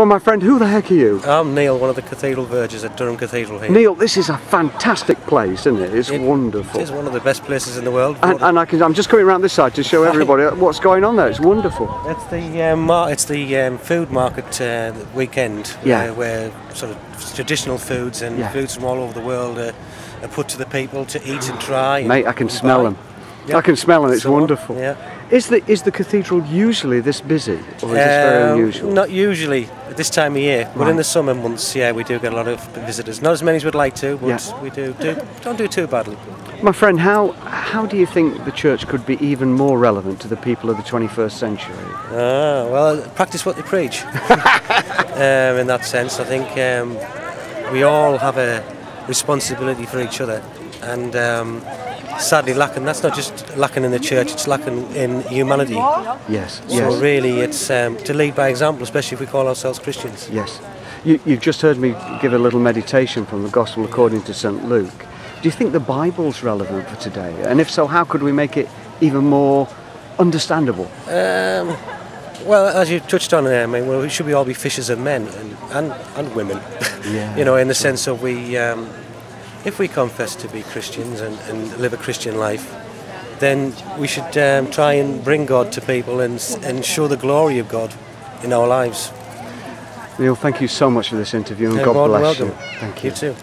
Well, my friend, who the heck are you? I'm Neil, one of the cathedral vergers at Durham Cathedral here. Neil, this is a fantastic place, isn't it? It's wonderful. It is one of the best places in the world. And I'm just coming around this side to show everybody what's going on there. It's wonderful. It's the food market weekend, where sort of traditional foods and foods from all over the world are put to the people to eat and try. Mate, I can smell them. Yeah. I can smell them. It's wonderful. Yeah. Is the cathedral usually this busy, or is this very unusual? Not usually at this time of year, but in the summer months, we do get a lot of visitors. Not as many as we'd like to, but we don't do too badly. My friend, how do you think the church could be even more relevant to the people of the 21st century? Well, practice what they preach. In that sense, I think we all have a responsibility for each other, and sadly lacking. That's not just lacking in the church; it's lacking in humanity. Yes. So really, it's to lead by example, especially if we call ourselves Christians. Yes. You've just heard me give a little meditation from the Gospel according to St. Luke. Do you think the Bible's relevant for today? And if so, how could we make it even more understandable? Well, as you touched on there, I mean, we should all be fishers of men and women. Yeah. In the sense of if we confess to be Christians and live a Christian life, then we should try and bring God to people and show the glory of God in our lives. Neil, thank you so much for this interview, and You're God bless welcome. you. Thank you. You too.